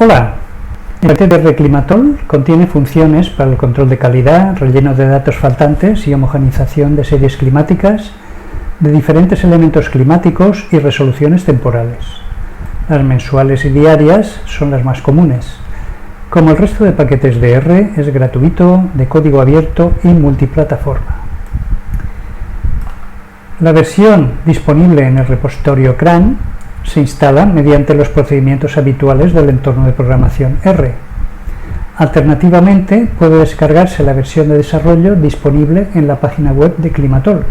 Hola, el paquete de Climatol contiene funciones para el control de calidad, relleno de datos faltantes y homogenización de series climáticas de diferentes elementos climáticos y resoluciones temporales. Las mensuales y diarias son las más comunes. Como el resto de paquetes de R, es gratuito, de código abierto y multiplataforma. La versión disponible en el repositorio CRAN se instala mediante los procedimientos habituales del entorno de programación R. Alternativamente, puede descargarse la versión de desarrollo disponible en la página web de Climatol,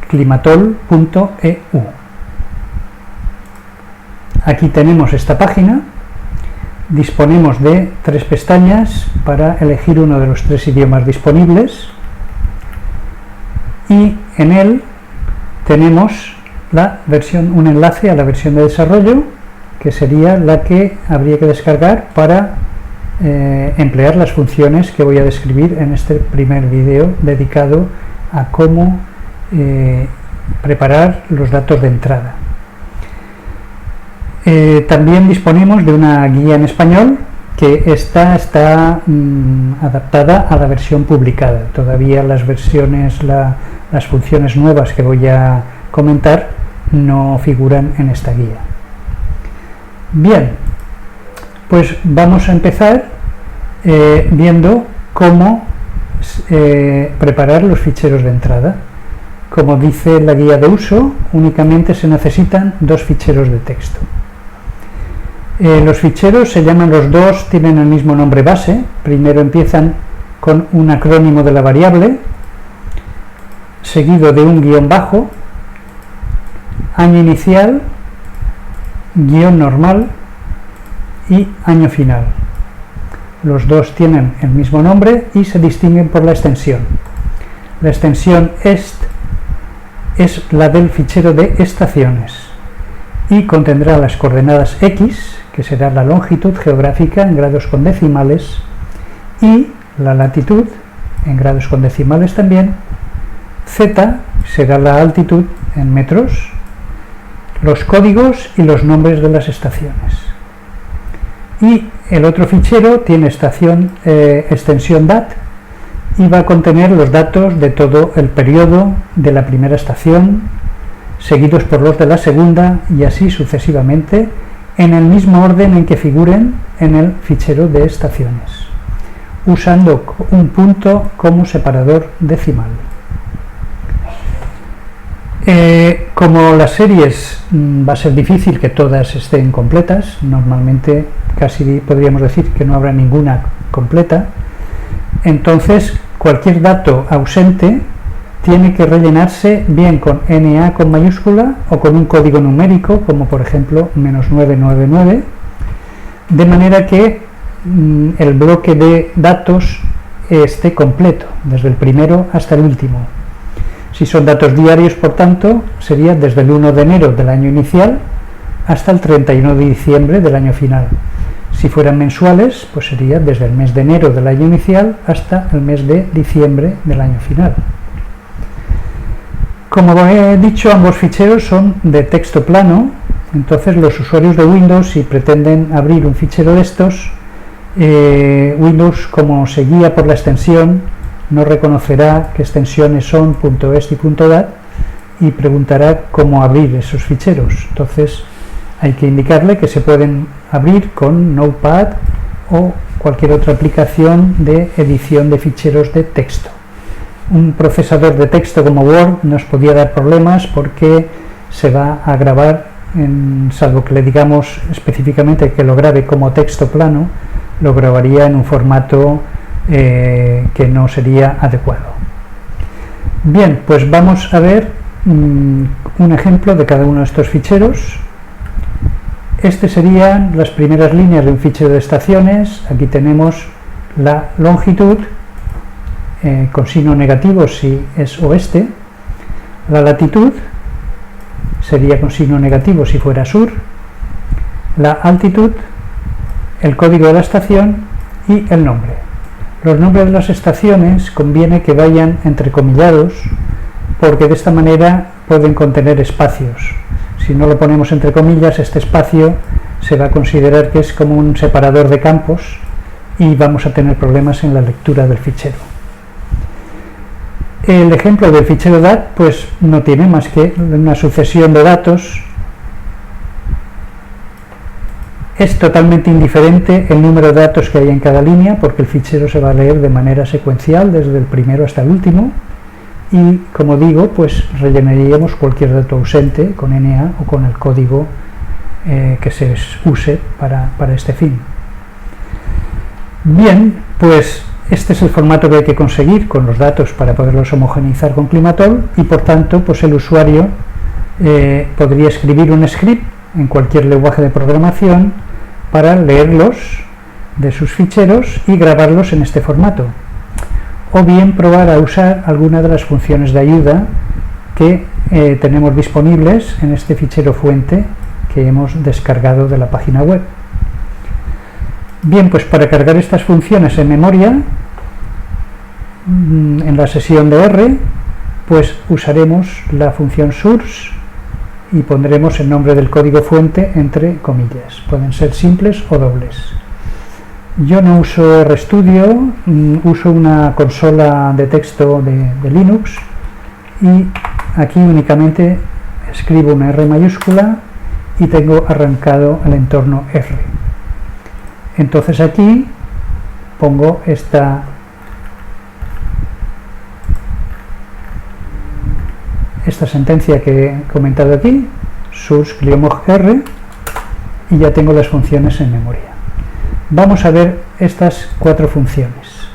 climatol.eu. Aquí tenemos esta página. Disponemos de 3 pestañas para elegir uno de los 3 idiomas disponibles y en él tenemos un enlace a la versión de desarrollo, que sería la que habría que descargar para emplear las funciones que voy a describir en este primer vídeo dedicado a cómo preparar los datos de entrada. También disponemos de una guía en español que está adaptada a la versión publicada. Todavía las funciones nuevas que voy a comentar no figuran en esta guía. Bien, pues vamos a empezar viendo cómo preparar los ficheros de entrada. Como dice la guía de uso, únicamente se necesitan 2 ficheros de texto. Los ficheros se llaman los dos, tienen el mismo nombre base. Primero empiezan con un acrónimo de la variable, seguido de un guión bajo, año inicial, guión normal y año final. Los dos tienen el mismo nombre y se distinguen por la extensión. La extensión est es la del fichero de estaciones y contendrá las coordenadas x, que será la longitud geográfica en grados con decimales, y la latitud en grados con decimales también. Z será la altitud en metros, los códigos y los nombres de las estaciones. Y el otro fichero tiene extensión DAT y va a contener los datos de todo el periodo de la primera estación, seguidos por los de la segunda y así sucesivamente, en el mismo orden en que figuren en el fichero de estaciones, usando un punto como separador decimal. Como las series va a ser difícil que todas estén completas, normalmente casi podríamos decir que no habrá ninguna completa, entonces cualquier dato ausente tiene que rellenarse bien con NA con mayúscula o con un código numérico, como por ejemplo -999, de manera que el bloque de datos esté completo, desde el primero hasta el último. Si son datos diarios, por tanto, sería desde el 1 de enero del año inicial hasta el 31 de diciembre del año final. Si fueran mensuales, pues sería desde el mes de enero del año inicial hasta el mes de diciembre del año final. Como he dicho, ambos ficheros son de texto plano, entonces los usuarios de Windows, si pretenden abrir un fichero de estos, Windows, como se guía por la extensión, no reconocerá qué extensiones son .est y .dat y preguntará cómo abrir esos ficheros. Entonces hay que indicarle que se pueden abrir con Notepad o cualquier otra aplicación de edición de ficheros de texto. Un procesador de texto como Word nos podía dar problemas porque se va a grabar, salvo que le digamos específicamente que lo grabe como texto plano, lo grabaría en un formato que no sería adecuado. Bien, pues vamos a ver un ejemplo de cada uno de estos ficheros. Este serían las primeras líneas de un fichero de estaciones. Aquí tenemos la longitud con signo negativo si es oeste, la latitud sería con signo negativo si fuera sur, la altitud, el código de la estación y el nombre. Los nombres de las estaciones conviene que vayan entrecomillados porque de esta manera pueden contener espacios. Si no lo ponemos entre comillas, este espacio se va a considerar que es como un separador de campos y vamos a tener problemas en la lectura del fichero. El ejemplo del fichero DAT pues no tiene más que una sucesión de datos. Es totalmente indiferente el número de datos que hay en cada línea porque el fichero se va a leer de manera secuencial desde el primero hasta el último y, como digo, pues rellenaríamos cualquier dato ausente con NA o con el código que se use para este fin. Bien, pues este es el formato que hay que conseguir con los datos para poderlos homogeneizar con Climatol y, por tanto, pues el usuario podría escribir un script en cualquier lenguaje de programación para leerlos de sus ficheros y grabarlos en este formato, o bien probar a usar alguna de las funciones de ayuda que tenemos disponibles en este fichero fuente que hemos descargado de la página web. Bien, pues para cargar estas funciones en memoria, en la sesión de R, pues usaremos la función source y pondremos el nombre del código fuente entre comillas. Pueden ser simples o dobles. Yo no uso RStudio, uso una consola de texto de Linux y aquí únicamente escribo una R mayúscula y tengo arrancado el entorno R. Entonces aquí pongo esta sentencia que he comentado aquí, source cliomog R, y ya tengo las funciones en memoria. Vamos a ver estas cuatro funciones.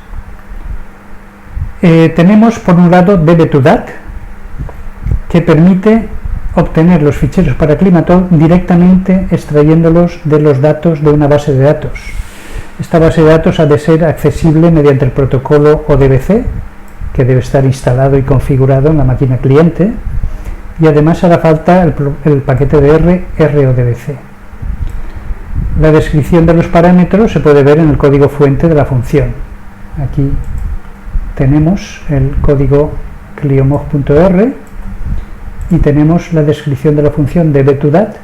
Tenemos por un lado db2dat, que permite obtener los ficheros para Climatol directamente extrayéndolos de los datos de una base de datos. Esta base de datos ha de ser accesible mediante el protocolo ODBC, que debe estar instalado y configurado en la máquina cliente, y además hará falta el paquete de RODBC. La descripción de los parámetros se puede ver en el código fuente de la función. Aquí tenemos el código cliomog.r y tenemos la descripción de la función db2dat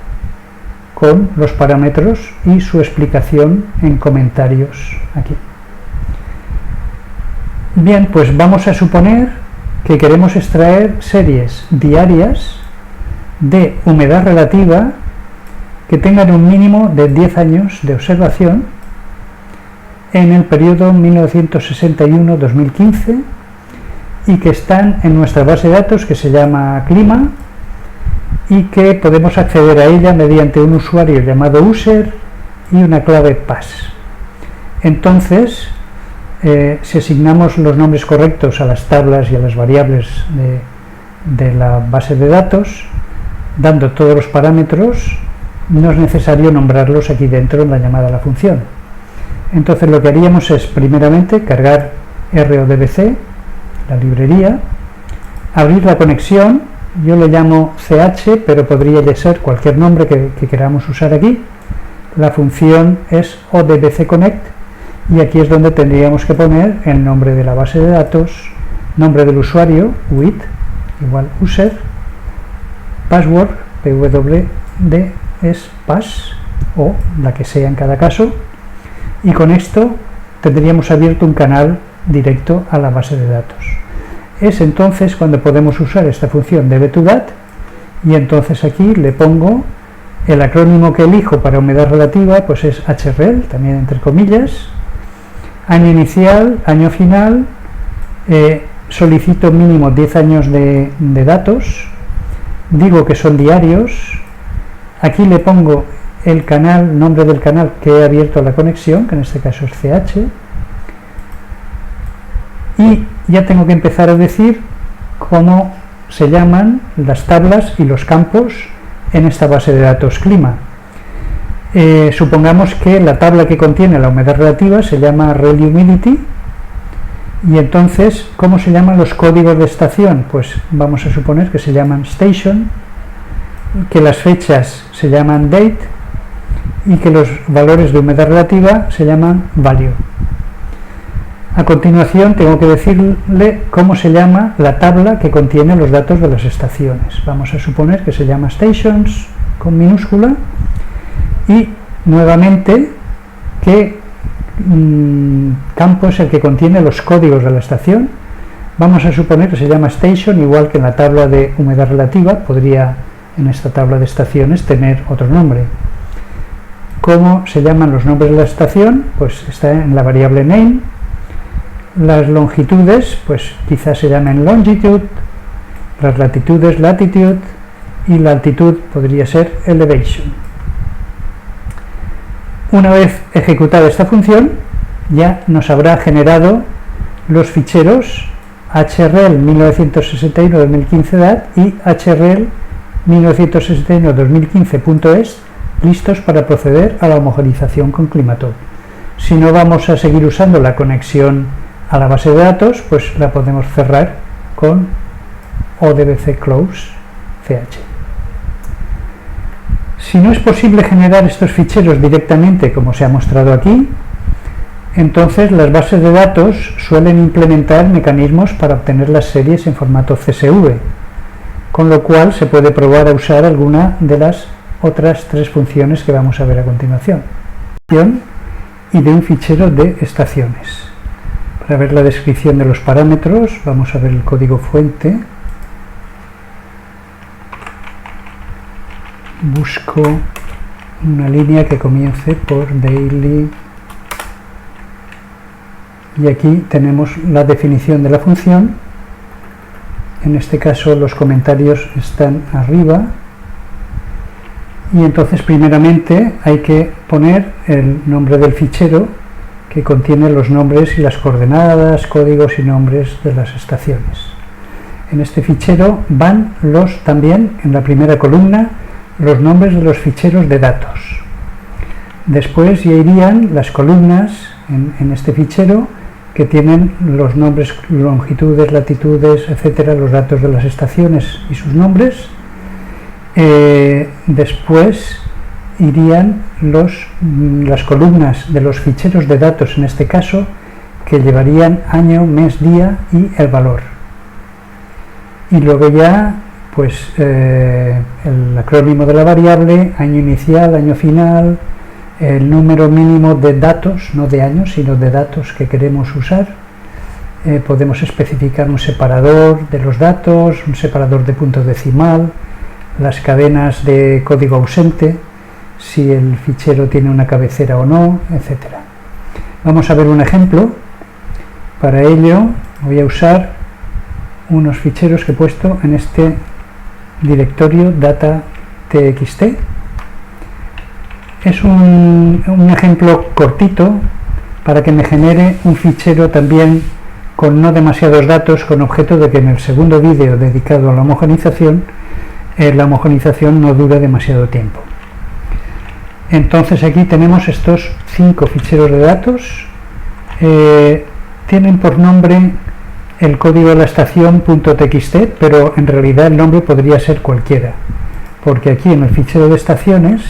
con los parámetros y su explicación en comentarios aquí. Bien, pues vamos a suponer que queremos extraer series diarias de humedad relativa que tengan un mínimo de 10 años de observación en el periodo 1961-2015 y que están en nuestra base de datos que se llama Clima y que podemos acceder a ella mediante un usuario llamado user y una clave pass. Entonces, si asignamos los nombres correctos a las tablas y a las variables de la base de datos, dando todos los parámetros, no es necesario nombrarlos aquí dentro en la llamada a la función. Entonces lo que haríamos es primeramente cargar RODBC, la librería, abrir la conexión, yo le llamo CH, pero podría ser cualquier nombre que queramos usar aquí. La función es ODBC Connect y aquí es donde tendríamos que poner el nombre de la base de datos, nombre del usuario, with, igual user, password, pwd es pass, o la que sea en cada caso, y con esto tendríamos abierto un canal directo a la base de datos. Es entonces cuando podemos usar esta función db2dat y entonces aquí le pongo el acrónimo que elijo para humedad relativa, pues es HREL, también entre comillas, año inicial, año final, solicito mínimo 10 años de datos, digo que son diarios, aquí le pongo el canal, nombre del canal que he abierto a la conexión, que en este caso es CH, y ya tengo que empezar a decir cómo se llaman las tablas y los campos en esta base de datos clima. Supongamos que la tabla que contiene la humedad relativa se llama Rel Humidity, y entonces, ¿cómo se llaman los códigos de estación? Pues vamos a suponer que se llaman Station, que las fechas se llaman Date y que los valores de humedad relativa se llaman Value. A continuación tengo que decirle cómo se llama la tabla que contiene los datos de las estaciones. Vamos a suponer que se llama Stations con minúscula y nuevamente qué campo es el que contiene los códigos de la estación. Vamos a suponer que se llama station, igual que en la tabla de humedad relativa, podría en esta tabla de estaciones tener otro nombre. ¿Cómo se llaman los nombres de la estación? Pues está en la variable name. Las longitudes, pues quizás se llamen longitude, las latitudes latitude y la altitud podría ser elevation. Una vez ejecutada esta función, ya nos habrá generado los ficheros HRL 1961-2015 DAT y HRL 1961-2015.es listos para proceder a la homogenización con Climator. Si no vamos a seguir usando la conexión a la base de datos, pues la podemos cerrar con ODBC Close CH. Si no es posible generar estos ficheros directamente, como se ha mostrado aquí, entonces las bases de datos suelen implementar mecanismos para obtener las series en formato CSV, con lo cual se puede probar a usar alguna de las otras tres funciones que vamos a ver a continuación. Y de un fichero de estaciones. Para ver la descripción de los parámetros, vamos a ver el código fuente. Busco una línea que comience por daily y aquí tenemos la definición de la función. En este caso los comentarios están arriba y entonces primeramente hay que poner el nombre del fichero que contiene los nombres y las coordenadas, códigos y nombres de las estaciones. En este fichero van también en la primera columna los nombres de los ficheros de datos. Después ya irían las columnas en este fichero que tienen los nombres, longitudes, latitudes, etcétera, los datos de las estaciones y sus nombres. Después irían las columnas de los ficheros de datos, en este caso, que llevarían año, mes, día y el valor. Y luego ya, pues, el acrónimo de la variable, año inicial, año final, el número mínimo de datos, no de años, sino de datos que queremos usar. Podemos especificar un separador de los datos, un separador de punto decimal, las cadenas de código ausente, si el fichero tiene una cabecera o no, etcétera. Vamos a ver un ejemplo. Para ello voy a usar unos ficheros que he puesto en este directorio data.txt. Es un ejemplo cortito para que me genere un fichero también con no demasiados datos, con objeto de que en el segundo vídeo dedicado a la homogenización no dure demasiado tiempo. Entonces aquí tenemos estos 5 ficheros de datos. Tienen por nombre el código de la estación .txt, pero en realidad el nombre podría ser cualquiera, porque aquí en el fichero de estaciones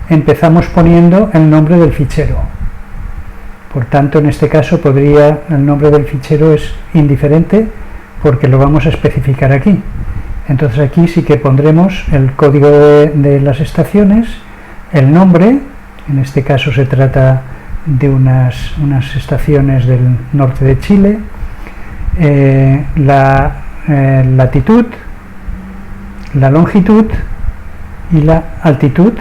empezamos poniendo el nombre del fichero. Por tanto, en este caso el nombre del fichero es indiferente porque lo vamos a especificar aquí. Entonces aquí sí que pondremos el código de las estaciones, el nombre, en este caso se trata de unas estaciones del norte de Chile, la latitud, la longitud y la altitud.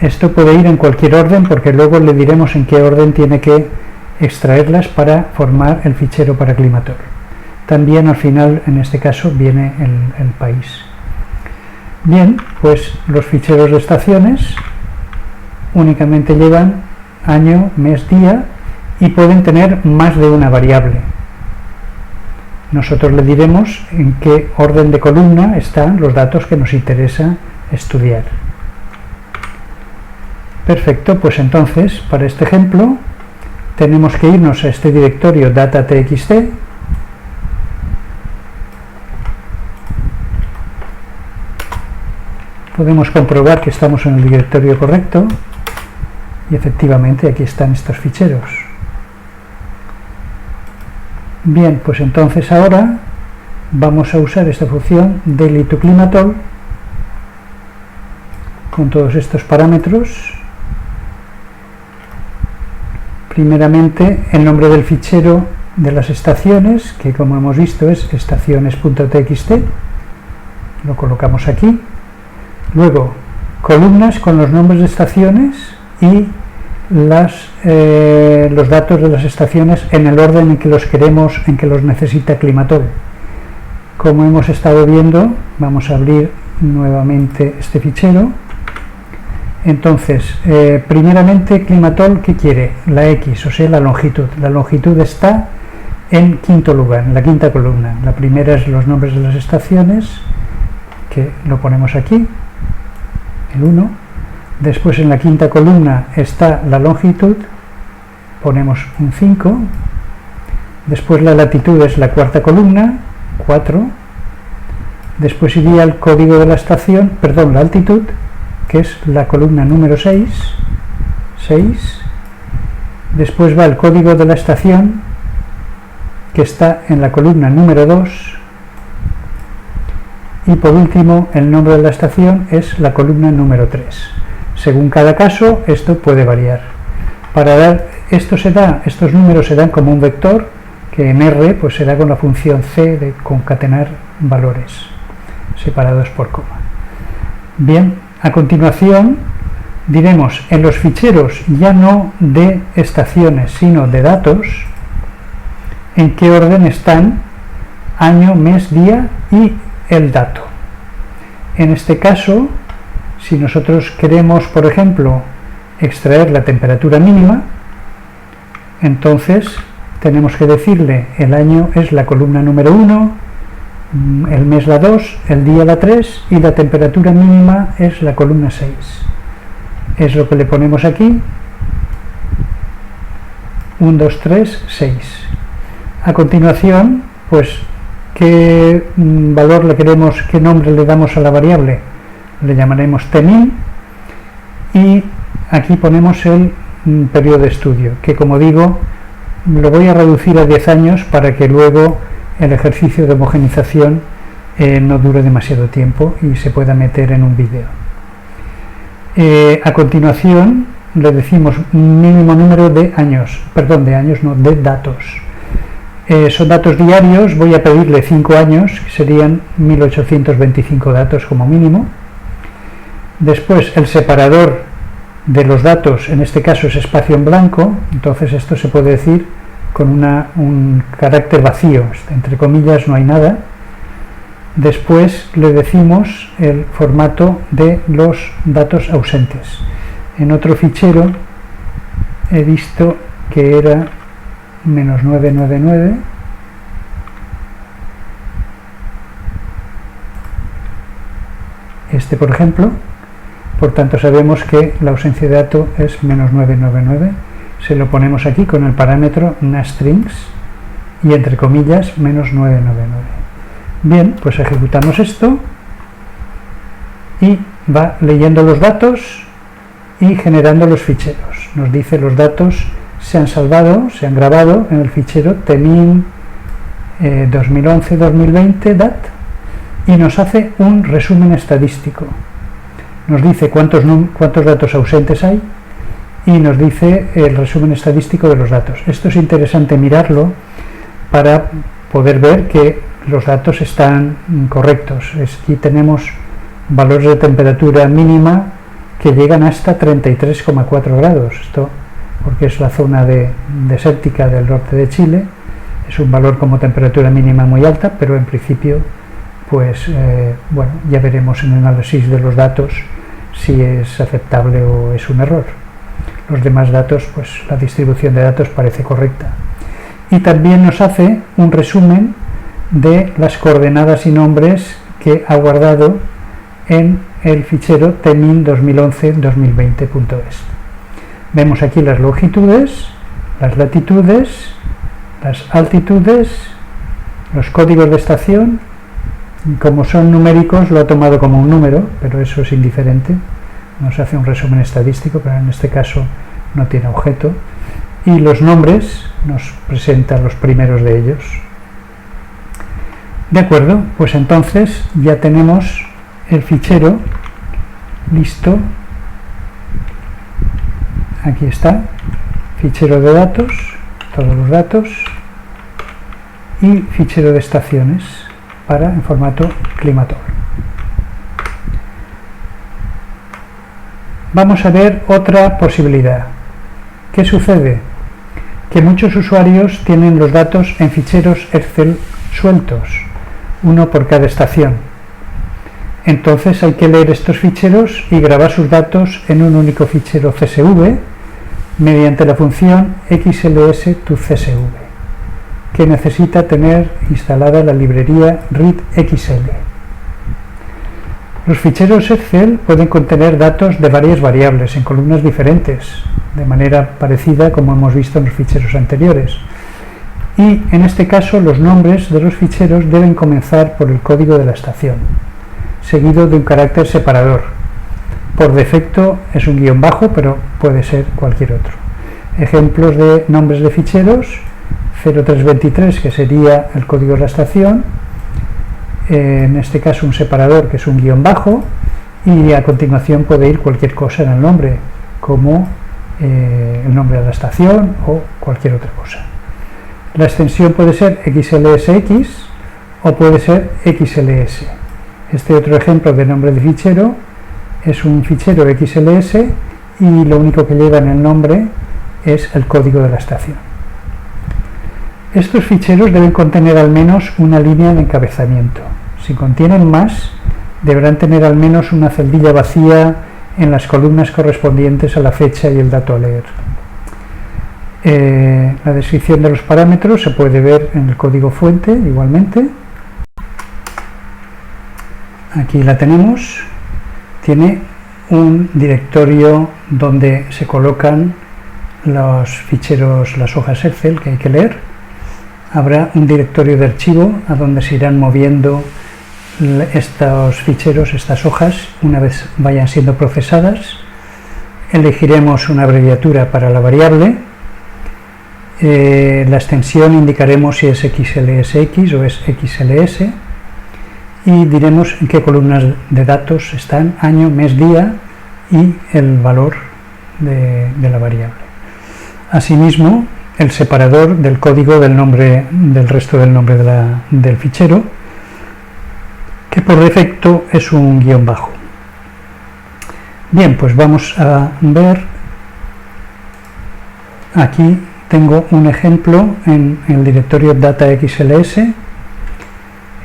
Esto puede ir en cualquier orden porque luego le diremos en qué orden tiene que extraerlas para formar el fichero para Climator. También al final, en este caso, viene el país. Bien, pues los ficheros de estaciones únicamente llevan año, mes, día y pueden tener más de una variable. Nosotros le diremos en qué orden de columna están los datos que nos interesa estudiar. Perfecto, pues entonces, para este ejemplo, tenemos que irnos a este directorio data.txt. Podemos comprobar que estamos en el directorio correcto y efectivamente aquí están estos ficheros. Bien, pues entonces ahora vamos a usar esta función daily to Climator con todos estos parámetros. Primeramente, el nombre del fichero de las estaciones, que como hemos visto es estaciones.txt, lo colocamos aquí. Luego, columnas con los nombres de estaciones y los datos de las estaciones en el orden en que los queremos, en que los necesita Climatol. Como hemos estado viendo, vamos a abrir nuevamente este fichero. Entonces, primeramente Climatol, ¿qué quiere? La X, o sea, la longitud. La longitud está en quinto lugar, en la quinta columna. La primera es los nombres de las estaciones, que lo ponemos aquí, el 1. Después en la quinta columna está la longitud, ponemos un 5. Después la latitud es la cuarta columna, 4. Después iría el código de la estación, perdón, la altitud, que es la columna número 6. Después va el código de la estación, que está en la columna número 2. Y por último, el nombre de la estación es la columna número 3. Según cada caso, esto puede variar. Para dar, estos números se dan como un vector, que en R pues se da con la función C de concatenar valores separados por coma. Bien, a continuación diremos en los ficheros ya no de estaciones, sino de datos, en qué orden están año, mes, día y el dato. En este caso, si nosotros queremos, por ejemplo, extraer la temperatura mínima, entonces tenemos que decirle el año es la columna número 1, el mes la 2, el día la 3 y la temperatura mínima es la columna 6. Es lo que le ponemos aquí, 1, 2, 3, 6. A continuación, pues, ¿qué valor le queremos, qué nombre le damos a la variable? Le llamaremos tmin y aquí ponemos el periodo de estudio, que como digo, lo voy a reducir a 10 años para que luego el ejercicio de homogenización no dure demasiado tiempo y se pueda meter en un vídeo. A continuación le decimos mínimo número de años, perdón, de años no, de datos. Son datos diarios, voy a pedirle 5 años, que serían 1825 datos como mínimo. Después el separador de los datos, en este caso es espacio en blanco, entonces esto se puede decir con un carácter vacío, entre comillas no hay nada. Después le decimos el formato de los datos ausentes. En otro fichero he visto que era -999, este por ejemplo, por tanto sabemos que la ausencia de dato es -999, se lo ponemos aquí con el parámetro nastrings y entre comillas -999. Bien, pues ejecutamos esto y va leyendo los datos y generando los ficheros. Nos dice los datos se han salvado, se han grabado en el fichero tmin 2011-2020 dat y nos hace un resumen estadístico. Nos dice cuántos datos ausentes hay y nos dice el resumen estadístico de los datos. Esto es interesante mirarlo para poder ver que los datos están correctos. Aquí tenemos valores de temperatura mínima que llegan hasta 33,4 grados. Esto porque es la zona desértica del norte de Chile. Es un valor como temperatura mínima muy alta, pero en principio, pues bueno, ya veremos en el análisis de los datos si es aceptable o es un error. Los demás datos, pues la distribución de datos parece correcta. Y también nos hace un resumen de las coordenadas y nombres que ha guardado en el fichero tmin 2011-2020.es. Vemos aquí las longitudes, las latitudes, las altitudes, los códigos de estación. Como son numéricos lo ha tomado como un número, pero eso es indiferente. Nos hace un resumen estadístico, pero en este caso no tiene objeto. Y los nombres nos presentan los primeros de ellos. De acuerdo, pues entonces ya tenemos el fichero Listo. Aquí está, fichero de datos, todos los datos, y fichero de estaciones en formato Climator. Vamos a ver otra posibilidad. ¿Qué sucede? Que muchos usuarios tienen los datos en ficheros Excel sueltos, uno por cada estación. Entonces hay que leer estos ficheros y grabar sus datos en un único fichero CSV mediante la función XLS to CSV, que necesita tener instalada la librería readxl. Los ficheros Excel pueden contener datos de varias variables en columnas diferentes, de manera parecida como hemos visto en los ficheros anteriores. Y en este caso los nombres de los ficheros deben comenzar por el código de la estación, seguido de un carácter separador. Por defecto es un guión bajo, pero puede ser cualquier otro. Ejemplos de nombres de ficheros: 0323, que sería el código de la estación, en este caso un separador que es un guión bajo, y a continuación puede ir cualquier cosa en el nombre, como el nombre de la estación o cualquier otra cosa. La extensión puede ser XLSX o puede ser XLS. Este otro ejemplo de nombre de fichero es un fichero XLS y lo único que lleva en el nombre es el código de la estación. Estos ficheros deben contener al menos una línea de encabezamiento. Si contienen más, deberán tener al menos una celdilla vacía en las columnas correspondientes a la fecha y el dato a leer. La descripción de los parámetros se puede ver en el código fuente igualmente. Aquí la tenemos. Tiene un directorio donde se colocan los ficheros, las hojas Excel que hay que leer. Habrá un directorio de archivo a donde se irán moviendo estos ficheros, estas hojas, una vez vayan siendo procesadas. Elegiremos una abreviatura para la variable. La extensión indicaremos si es XLSX o es XLS, y diremos en qué columnas de datos están, año, mes, día y el valor de la variable. Asimismo, el separador del código del nombre, del resto del nombre del fichero, que por defecto es un guión bajo. Bien, pues vamos a ver. Aquí tengo un ejemplo en el directorio data.xls.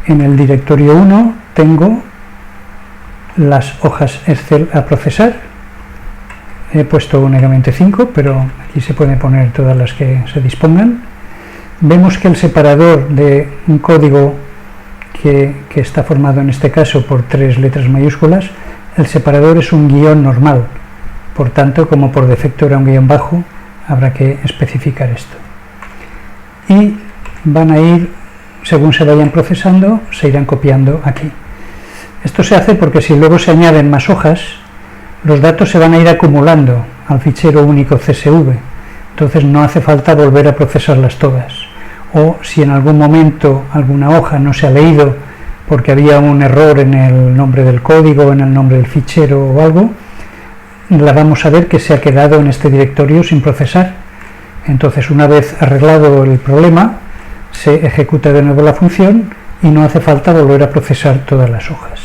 En el directorio 1 tengo las hojas Excel a procesar. He puesto únicamente 5, pero aquí se pueden poner todas las que se dispongan. Vemos que el separador de un código que está formado en este caso por 3 letras mayúsculas, el separador es un guión normal. Por tanto, como por defecto era un guión bajo, habrá que especificar esto. Y van a ir, según se vayan procesando, se irán copiando aquí. Esto se hace porque si luego se añaden más hojas, los datos se van a ir acumulando al fichero único CSV, entonces no hace falta volver a procesarlas todas. O si en algún momento alguna hoja no se ha leído porque había un error en el nombre del código, en el nombre del fichero o algo, la vamos a ver que se ha quedado en este directorio sin procesar. Entonces, una vez arreglado el problema, se ejecuta de nuevo la función y no hace falta volver a procesar todas las hojas.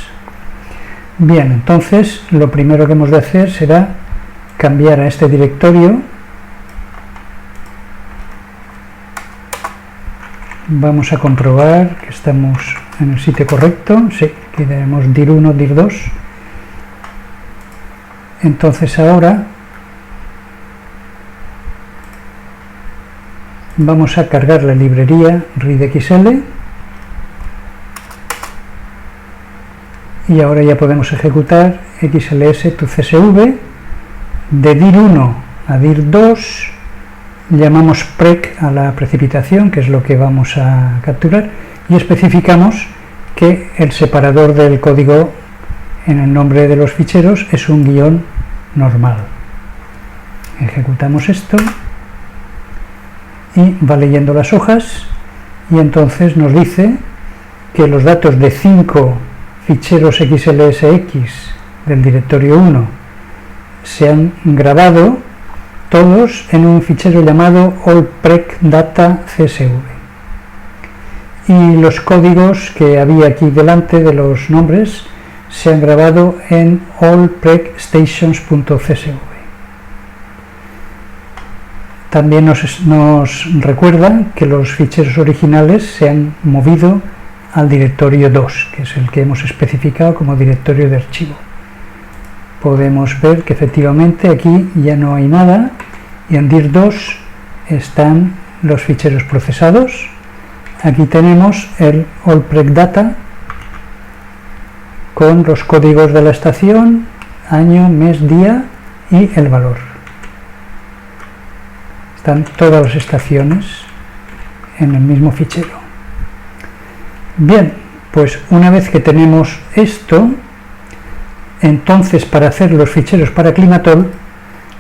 Bien, entonces lo primero que hemos de hacer será cambiar a este directorio. Vamos a comprobar que estamos en el sitio correcto. Sí, aquí tenemos dir1, dir2. Entonces ahora vamos a cargar la librería readxl y ahora ya podemos ejecutar XLS to CSV. De dir1 a dir2 llamamos prec a la precipitación, que es lo que vamos a capturar, y especificamos que el separador del código en el nombre de los ficheros es un guión normal. Ejecutamos esto y va leyendo las hojas, y entonces nos dice que los datos de 5 ficheros XLSX del directorio 1 se han grabado todos en un fichero llamado allprec.data.csv, y los códigos que había aquí delante de los nombres se han grabado en allprec.stations.csv. También nos recuerda que los ficheros originales se han movido al directorio 2, que es el que hemos especificado como directorio de archivo. Podemos ver que efectivamente aquí ya no hay nada, y en dir 2 están los ficheros procesados. Aquí tenemos el allprec.data con los códigos de la estación, año, mes, día y el valor. Están todas las estaciones en el mismo fichero. Bien, pues una vez que tenemos esto, entonces para hacer los ficheros para Climatol,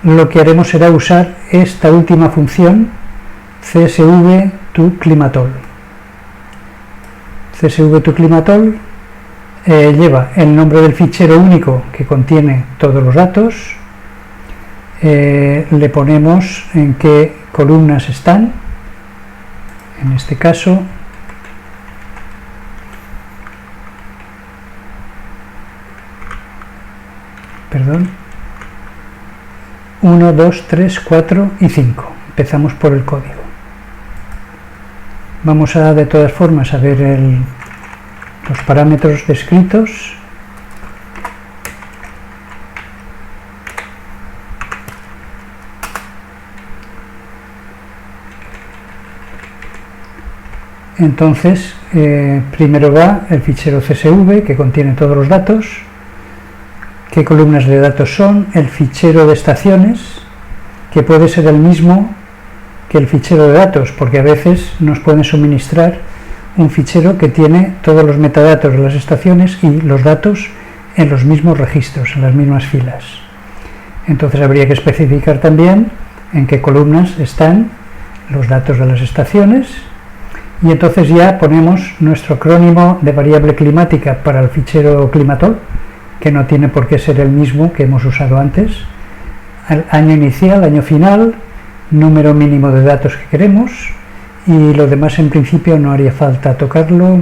lo que haremos será usar esta última función, csv to climatol. csv to climatol lleva el nombre del fichero único que contiene todos los datos, le ponemos en qué columnas están, en este caso 1, 2, 3, 4 y 5. Empezamos por el código. Vamos a, de todas formas, a ver los parámetros descritos. Entonces, primero va el fichero CSV, que contiene todos los datos. ¿Qué columnas de datos son? El fichero de estaciones, que puede ser el mismo que el fichero de datos, porque a veces nos pueden suministrar un fichero que tiene todos los metadatos de las estaciones y los datos en los mismos registros, en las mismas filas. Entonces habría que especificar también en qué columnas están los datos de las estaciones, y entonces ya ponemos nuestro acrónimo de variable climática para el fichero climatol, que no tiene por qué ser el mismo que hemos usado antes, el año inicial, año final, número mínimo de datos que queremos, y lo demás en principio no haría falta tocarlo,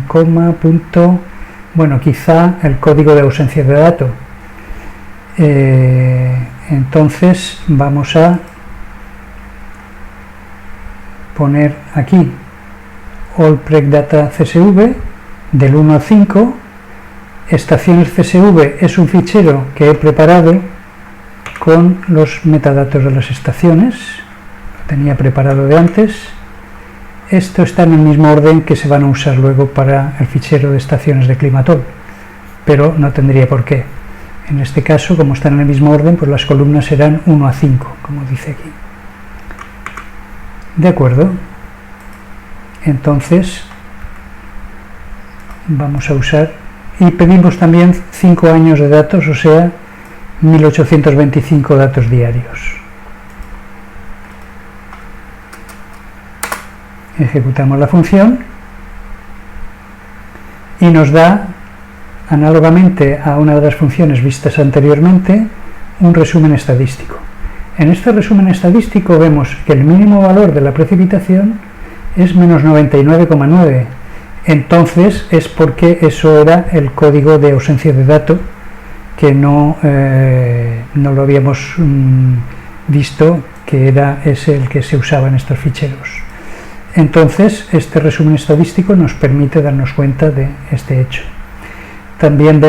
coma, punto, bueno, quizá el código de ausencia de dato. Entonces vamos a poner aquí allprec.data CSV del 1 al 5. Estaciones CSV es un fichero que he preparado con los metadatos de las estaciones, lo tenía preparado de antes. Esto está en el mismo orden que se van a usar luego para el fichero de estaciones de Climatol, pero no tendría por qué. En este caso, como están en el mismo orden, pues las columnas serán 1 a 5, como dice aquí. De acuerdo. Entonces, vamos a usar, y pedimos también 5 años de datos, o sea, 1825 datos diarios. Ejecutamos la función y nos da, análogamente a una de las funciones vistas anteriormente, un resumen estadístico. En este resumen estadístico vemos que el mínimo valor de la precipitación es menos 99,9. Entonces es porque eso era el código de ausencia de dato, que no lo habíamos visto, que era ese el que se usaba en estos ficheros. Entonces este resumen estadístico nos permite darnos cuenta de este hecho. También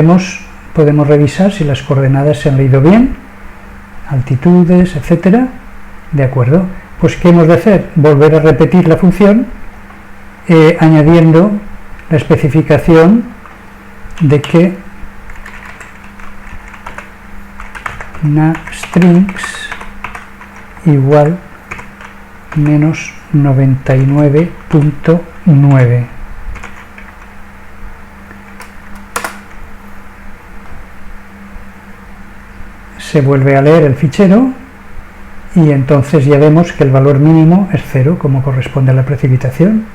podemos revisar si las coordenadas se han leído bien, altitudes, etcétera. De acuerdo, pues ¿qué hemos de hacer? Volver a repetir la función, añadiendo la especificación de que nastrings igual menos 99.9. Se vuelve a leer el fichero y entonces ya vemos que el valor mínimo es 0, como corresponde a la precipitación.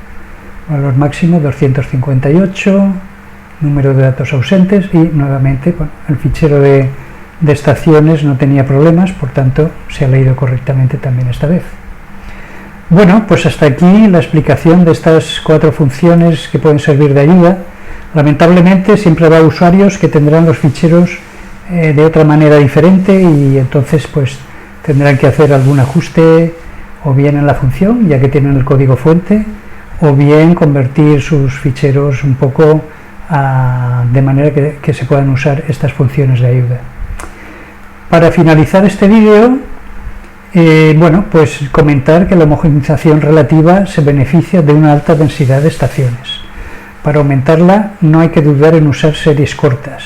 Valor máximo 258, número de datos ausentes y nuevamente bueno, el fichero de estaciones no tenía problemas, por tanto se ha leído correctamente también esta vez. Bueno, pues hasta aquí la explicación de estas 4 funciones que pueden servir de ayuda. Lamentablemente siempre habrá usuarios que tendrán los ficheros de otra manera diferente y entonces pues tendrán que hacer algún ajuste o bien en la función, ya que tienen el código fuente, o bien convertir sus ficheros un poco de manera que se puedan usar estas funciones de ayuda. Para finalizar este vídeo, bueno, pues comentar que la homogeneización relativa se beneficia de una alta densidad de estaciones. Para aumentarla no hay que dudar en usar series cortas.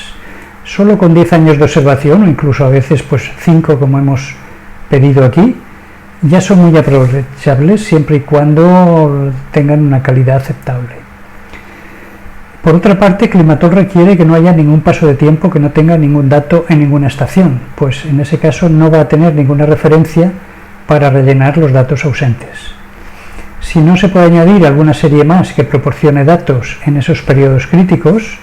Solo con 10 años de observación, o incluso a veces pues 5 como hemos pedido aquí, ya son muy aprovechables siempre y cuando tengan una calidad aceptable. Por otra parte, Climatol requiere que no haya ningún paso de tiempo que no tenga ningún dato en ninguna estación, pues en ese caso no va a tener ninguna referencia para rellenar los datos ausentes. Si no se puede añadir alguna serie más que proporcione datos en esos periodos críticos,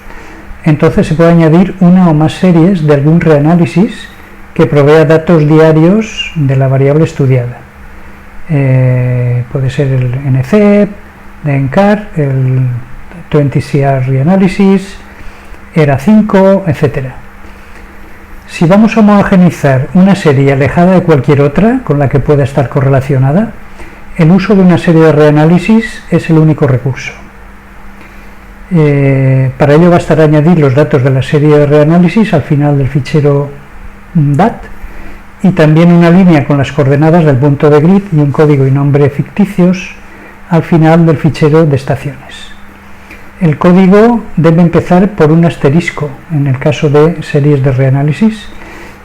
entonces se puede añadir una o más series de algún reanálisis que provea datos diarios de la variable estudiada. Puede ser el NCEP, de ENCAR, el 20CR reanalysis, ERA5, etc. Si vamos a homogeneizar una serie alejada de cualquier otra con la que pueda estar correlacionada, el uso de una serie de reanálisis es el único recurso. Para ello bastará añadir los datos de la serie de reanálisis al final del fichero DAT y también una línea con las coordenadas del punto de grid y un código y nombre ficticios al final del fichero de estaciones. El código debe empezar por un asterisco en el caso de series de reanálisis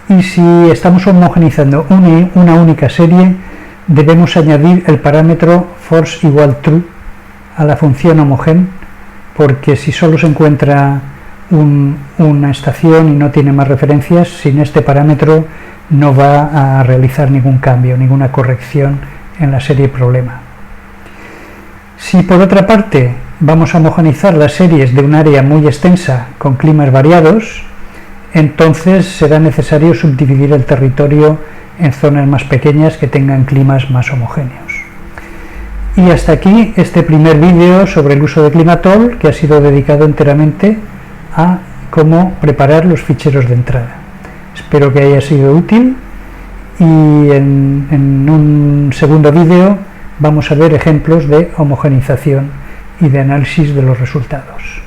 y si estamos homogeneizando una única serie debemos añadir el parámetro force igual true a la función homogen, porque si solo se encuentra una estación y no tiene más referencias, sin este parámetro no va a realizar ningún cambio, ninguna corrección en la serie problema. Si por otra parte vamos a homogeneizar las series de un área muy extensa con climas variados, entonces será necesario subdividir el territorio en zonas más pequeñas que tengan climas más homogéneos. Y hasta aquí este primer vídeo sobre el uso de Climatol, que ha sido dedicado enteramente a cómo preparar los ficheros de entrada. Espero que haya sido útil y en un segundo vídeo vamos a ver ejemplos de homogeneización y de análisis de los resultados.